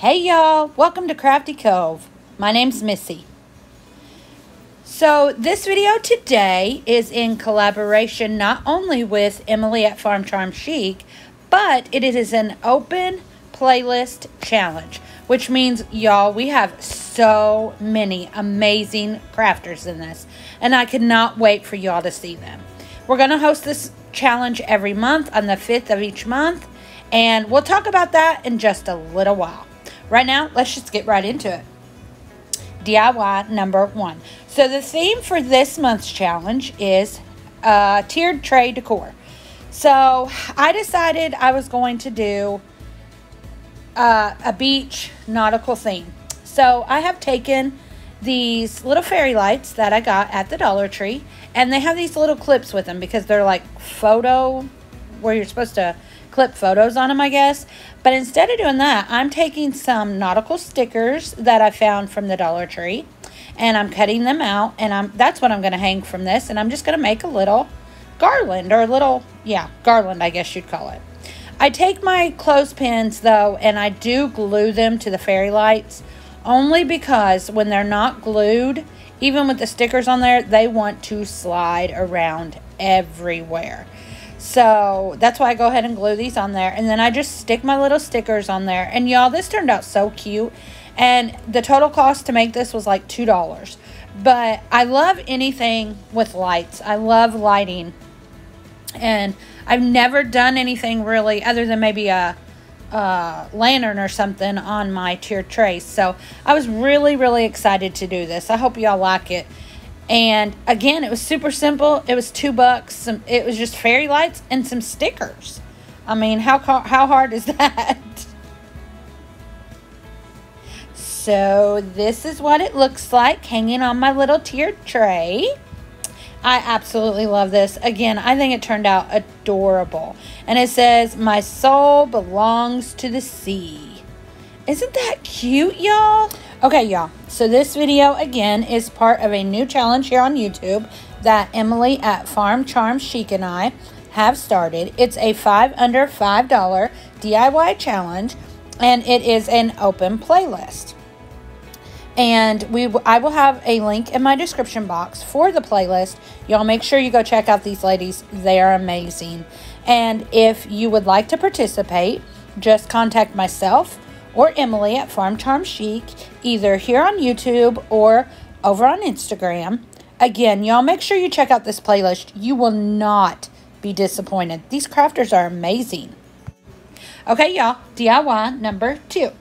Hey y'all, welcome to Crafty Cove. My name's Missy. So this video today is in collaboration not only with Emily at Farm Charm Chic, but it is an open playlist challenge, which means y'all, we have so many amazing crafters in this, and I cannot wait for y'all to see them. We're going to host this challenge every month on the 5th of each month, and we'll talk about that in just a little while. Right now, let's just get right into it. DIY number 1. So the theme for this month's challenge is tiered tray decor. So I decided I was going to do a beach nautical theme. So I have taken these little fairy lights that I got at the Dollar Tree, and they have these little clips with them because they're like photo, where you're supposed to clip photos on them, I guess. But instead of doing that, I'm taking some nautical stickers that I found from the Dollar Tree, and I'm cutting them out, and that's what I'm going to hang from this, and I'm just going to make a little garland, or a little, garland, I guess you'd call it. I take my clothespins, though, and I do glue them to the fairy lights, only because when they're not glued, even with the stickers on there, they want to slide around everywhere. So that's why I go ahead and glue these on there, and then I just stick my little stickers on there. And y'all, this turned out so cute, and the total cost to make this was like $2. But I love anything with lights. I love lighting, and I've never done anything really other than maybe a lantern or something on my tiered trays. So I was really excited to do this. I hope y'all like it. And again, it was super simple. It was $2. It was just fairy lights and some stickers. I mean, how hard is that? So this is what it looks like hanging on my little tiered tray. I absolutely love this. Again, I think it turned out adorable. And it says, "My soul belongs to the sea." Isn't that cute, y'all? Okay, y'all. So this video, again, is part of a new challenge here on YouTube that Emily at Farm Charm Chic and I have started. It's a under $5 DIY challenge, and it is an open playlist. And I will have a link in my description box for the playlist. Y'all make sure you go check out these ladies. They are amazing. And if you would like to participate, just contact myself or Emily at Farm Charm Chic, either here on YouTube or over on Instagram. Again, y'all make sure you check out this playlist. You will not be disappointed. These crafters are amazing. Okay, y'all, DIY number 2.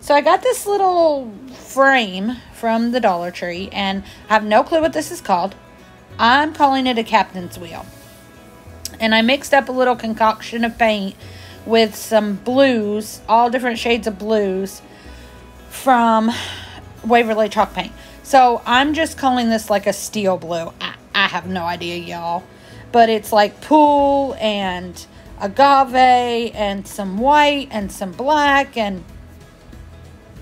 So I got this little frame from the Dollar Tree, and I have no clue what this is called. I'm calling it a captain's wheel. And I mixed up a little concoction of paint with some blues, all different shades of blues from Waverly chalk paint. So I'm just calling this like a steel blue. I have no idea, y'all. But it's like pool and agave and some white and some black and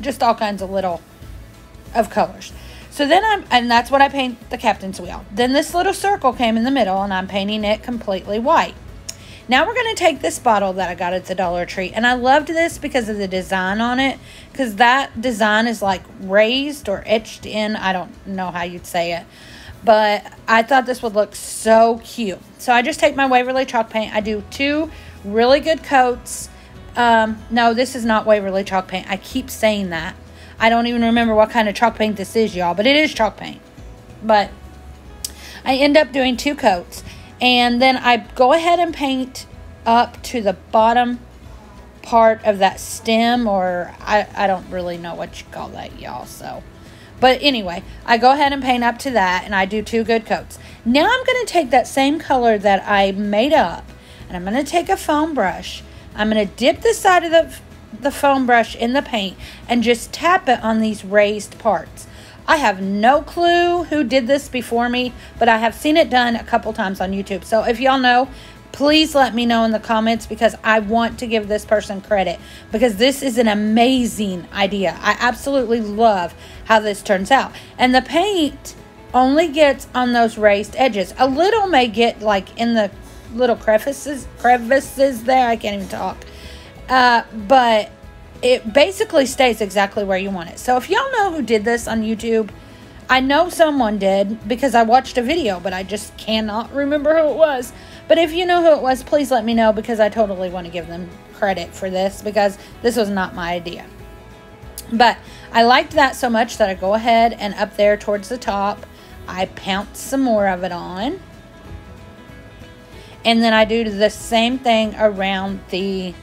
just all kinds of little of colors. So then and that's what I paint the captain's wheel. Then this little circle came in the middle, and I'm painting it completely white. Now we're going to take this bottle that I got at the Dollar Tree, and I loved this because of the design on it, because that design is like raised or etched in. I don't know how you'd say it, but I thought this would look so cute. So I just take my Waverly chalk paint. I do 2 really good coats. No, this is not Waverly chalk paint. I keep saying that. I don't even remember what kind of chalk paint this is, y'all, but it is chalk paint. But I end up doing 2 coats. And then I go ahead and paint up to the bottom part of that stem, or I don't really know what you call that, y'all. So, but anyway, I go ahead and paint up to that, and I do 2 good coats. Now I'm going to take that same color that I made up, and I'm going to take a foam brush. I'm going to dip the side of the foam brush in the paint and just tap it on these raised parts. I have no clue who did this before me, but I have seen it done a couple times on YouTube. So if y'all know, please let me know in the comments, because I want to give this person credit, because this is an amazing idea. I absolutely love how this turns out. And the paint only gets on those raised edges. A little may get like in the little crevices there. I can't even talk. But it basically stays exactly where you want it. So if y'all know who did this on YouTube, I know someone did because I watched a video, but I just cannot remember who it was. But if you know who it was, please let me know, because I totally want to give them credit for this, because this was not my idea. But I liked that so much that I go ahead and up there towards the top, I pounce some more of it on. And then I do the same thing around the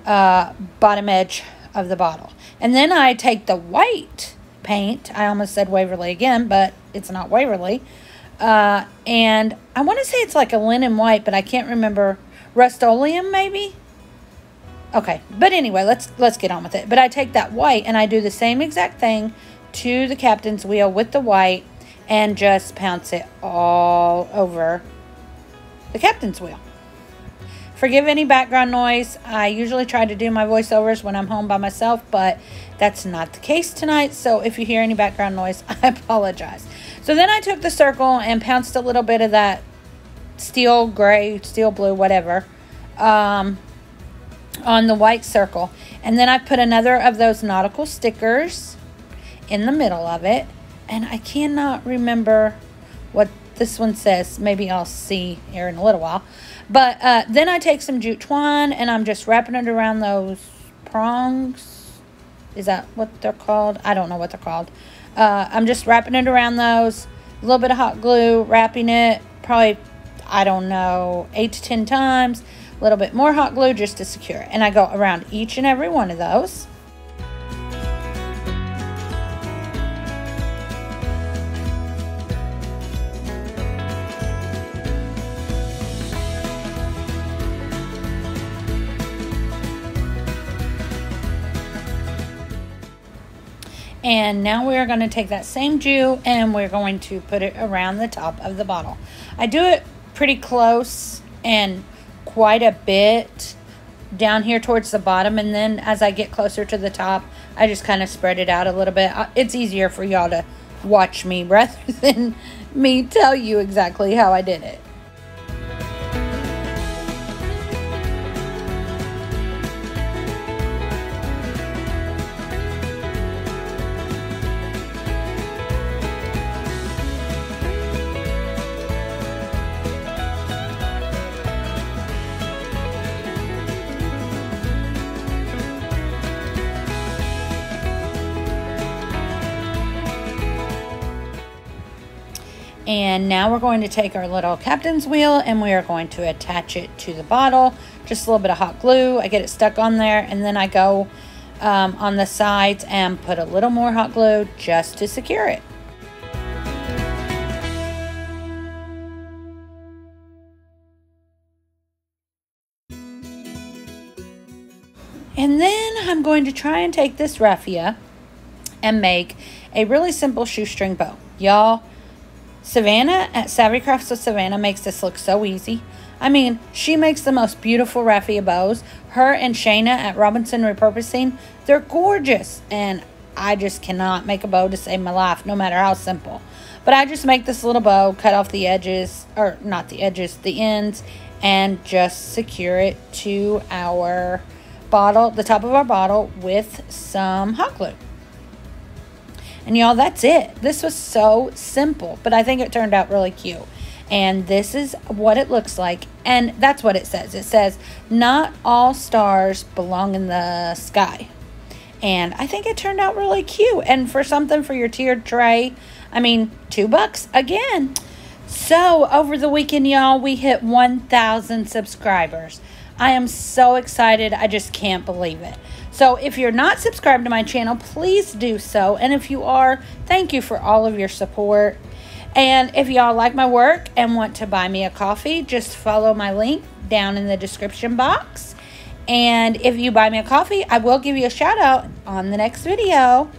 bottom edge of the bottle. And then I take the white paint, I almost said Waverly again, but it's not Waverly, and I want to say it's like a linen white, but I can't remember. Rust-Oleum maybe. Okay, but anyway, let's get on with it. But I take that white and I do the same exact thing to the captain's wheel with the white and just pounce it all over the captain's wheel. Forgive any background noise. I usually try to do my voiceovers when I'm home by myself, but that's not the case tonight. So if you hear any background noise, I apologize. So then I took the circle and pounced a little bit of that steel gray, steel blue, whatever, on the white circle. And then I put another of those nautical stickers in the middle of it. And I cannot remember what this one says. Maybe I'll see here in a little while. But then I take some jute twine and I'm just wrapping it around those prongs. Is that what they're called? I don't know what they're called. I'm just wrapping it around those. A little bit of hot glue, wrapping it probably, I don't know, 8 to 10 times. A little bit more hot glue just to secure it. And I go around each and every one of those. And now we're going to take that same jute and we're going to put it around the top of the bottle. I do it pretty close and quite a bit down here towards the bottom. And then as I get closer to the top, I just kind of spread it out a little bit. It's easier for y'all to watch me rather than me tell you exactly how I did it. And now we're going to take our little captain's wheel and we are going to attach it to the bottle. Just a little bit of hot glue. I get it stuck on there, and then I go on the sides and put a little more hot glue just to secure it. And then I'm going to try and take this raffia and make a really simple shoestring bow. Y'all, Savannah at Savvy Crafts with Savannah makes this look so easy. I mean, she makes the most beautiful raffia bows. Her and Shayna at Robinson Repurposing, they're gorgeous. And I just cannot make a bow to save my life, no matter how simple. But I just make this little bow, cut off the edges, or not the edges, the ends, and just secure it to our bottle, the top of our bottle, with some hot glue. And y'all, that's it. This was so simple, but I think it turned out really cute. And this is what it looks like. And that's what it says. It says, not all stars belong in the sky. And I think it turned out really cute. And for something for your tiered tray, I mean, $2 again. So over the weekend, y'all, we hit 1,000 subscribers. I am so excited. I just can't believe it. So if you're not subscribed to my channel, please do so. And if you are, thank you for all of your support. And if y'all like my work and want to buy me a coffee, just follow my link down in the description box. And if you buy me a coffee, I will give you a shout out on the next video.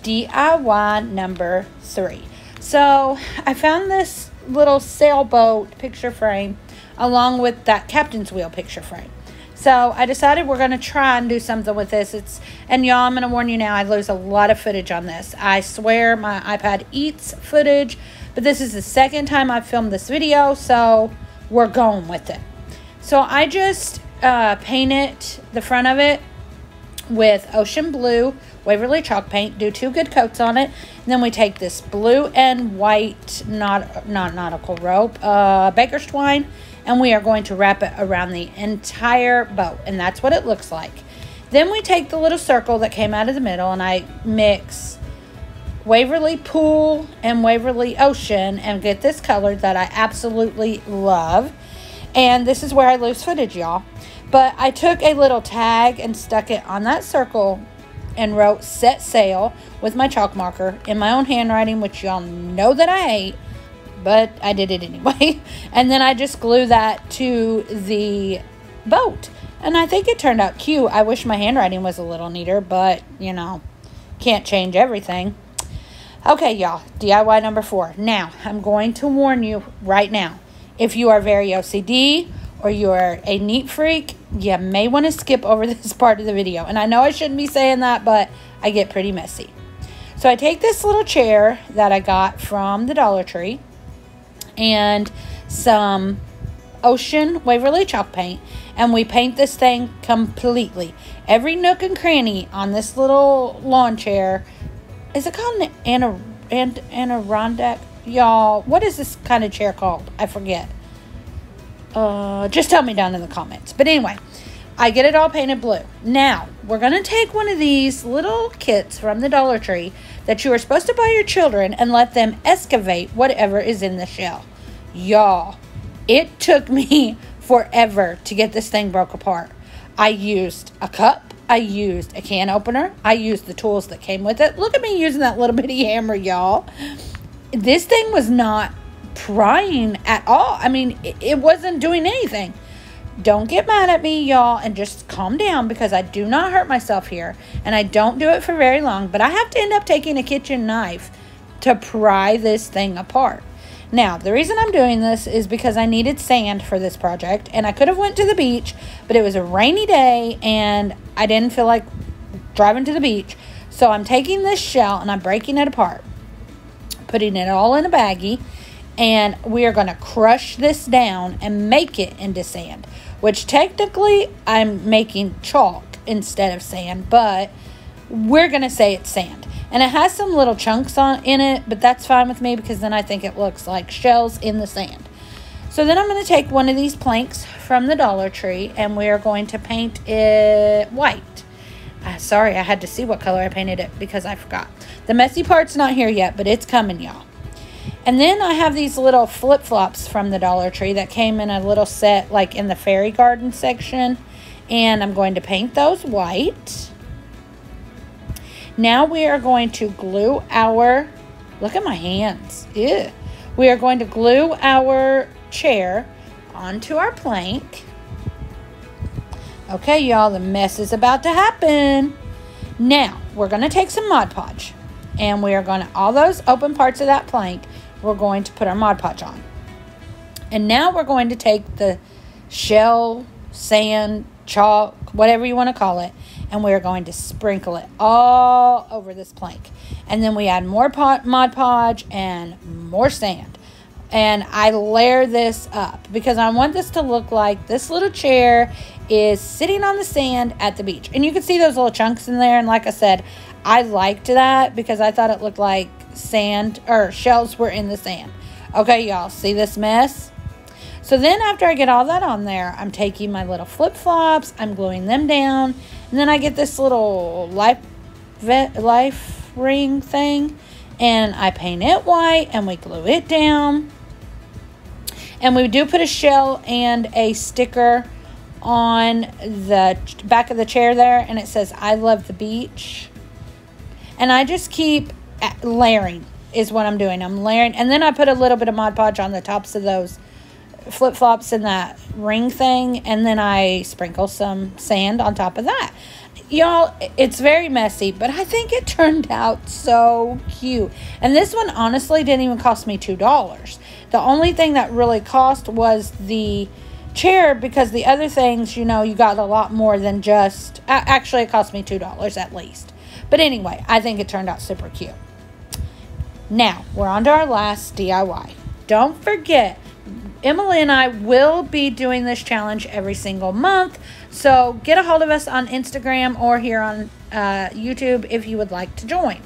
DIY number 3. So I found this little sailboat picture frame along with that captain's wheel picture frame. So I decided we're going to try and do something with this. And y'all, I'm going to warn you now, I lose a lot of footage on this. I swear my iPad eats footage, but this is the second time I've filmed this video, so we're going with it. So I just painted the front of it with Ocean Blue Waverly chalk paint, do 2 good coats on it. And then we take this blue and white, not nautical rope, baker's twine, and we are going to wrap it around the entire boat. And that's what it looks like. Then we take the little circle that came out of the middle, and I mix Waverly Pool and Waverly Ocean and get this color that I absolutely love. And this is where I lose footage, y'all. But I took a little tag and stuck it on that circle and wrote "Set Sail" with my chalk marker in my own handwriting, which y'all know that I hate, but I did it anyway. And then I just glue that to the boat. And I think it turned out cute. I wish my handwriting was a little neater, but, you know, can't change everything. Okay, y'all, DIY number 4. Now, I'm going to warn you right now. If you are very OCD or you are a neat freak, you may want to skip over this part of the video. And I know I shouldn't be saying that, but I get pretty messy. So I take this little chair that I got from the Dollar Tree and some Ocean Waverly chalk paint, and we paint this thing completely. Every nook and cranny on this little lawn chair. Is it called an Adirondack? Y'all, what is this kind of chair called? I forget. Just tell me down in the comments. But anyway, I get it all painted blue. Now, we're going to take one of these little kits from the Dollar Tree that you are supposed to buy your children and let them excavate whatever is in the shell. Y'all, it took me forever to get this thing broke apart. I used a cup. I used a can opener. I used the tools that came with it. Look at me using that little bitty hammer, y'all. This thing was not prying at all. I mean, it wasn't doing anything. Don't get mad at me, y'all, and just calm down, because I do not hurt myself here, and I don't do it for very long, but I have to end up taking a kitchen knife to pry this thing apart. Now, the reason I'm doing this is because I needed sand for this project, and I could have went to the beach, but it was a rainy day, and I didn't feel like driving to the beach. So I'm taking this shell, and I'm breaking it apart, putting it all in a baggie, and we are going to crush this down and make it into sand, which technically I'm making chalk instead of sand, but we're going to say it's sand. And it has some little chunks in it, but that's fine with me, because then I think it looks like shells in the sand. So then I'm going to take one of these planks from the Dollar Tree, and we are going to paint it white. Sorry, I had to see what color I painted it because I forgot. The messy part's not here yet, but it's coming, y'all. And then I have these little flip-flops from the Dollar Tree that came in a little set, like in the fairy garden section. And I'm going to paint those white. Now we are going to glue our, look at my hands. Ew. We are going to glue our chair onto our plank. Okay, y'all, the mess is about to happen. Now, we're going to take some Mod Podge. And we are going to, all those open parts of that plank, we're going to put our Mod Podge on. And now we're going to take the shell, sand, chalk, whatever you want to call it, and we're going to sprinkle it all over this plank. And then we add more Mod Podge and more sand. And I layer this up because I want this to look like this little chair is sitting on the sand at the beach. And you can see those little chunks in there. And like I said, I liked that because I thought it looked like sand or shells were in the sand. Okay, y'all, see this mess? So then after I get all that on there, I'm taking my little flip-flops, I'm gluing them down, and then I get this little life ring thing, and I paint it white, and we glue it down. And we do put a shell and a sticker on the back of the chair there, and it says, "I love the beach." And I just keep layering is what I'm doing. I'm layering, and then I put a little bit of Mod Podge on the tops of those flip-flops and that ring thing, and then I sprinkle some sand on top of that. Y'all, it's very messy, but I think it turned out so cute. And this one honestly didn't even cost me $2. The only thing that really cost was the chair, because the other things, you know, you got a lot more than just, actually it cost me $2 at least. But anyway, I think it turned out super cute. Now, we're on to our last DIY. Don't forget, Emily and I will be doing this challenge every single month. So get a hold of us on Instagram or here on YouTube if you would like to join.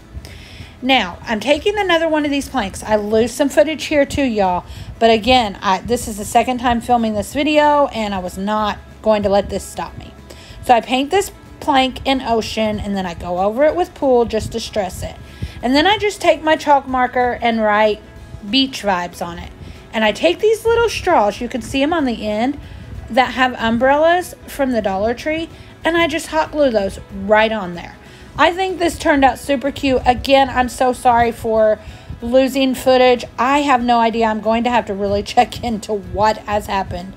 Now, I'm taking another one of these planks. I lose some footage here too, y'all. But again, this is the second time filming this video, and I was not going to let this stop me. So I paint this plank in ocean, and then I go over it with pool just to stress it. And then I just take my chalk marker and write beach vibes on it. And I take these little straws, you can see them on the end, that have umbrellas from the Dollar Tree, and I just hot glue those right on there. I think this turned out super cute. Again, I'm so sorry for losing footage. I have no idea. I'm going to have to really check into what has happened.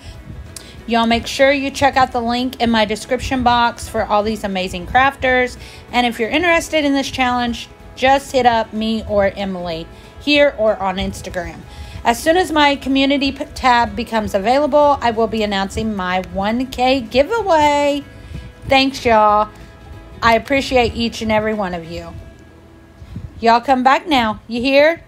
Y'all make sure you check out the link in my description box for all these amazing crafters. And if you're interested in this challenge, just hit up me or Emily here or on Instagram. As soon as my community tab becomes available, I will be announcing my 1K giveaway. Thanks, y'all. I appreciate each and every one of you. Y'all come back now. You hear?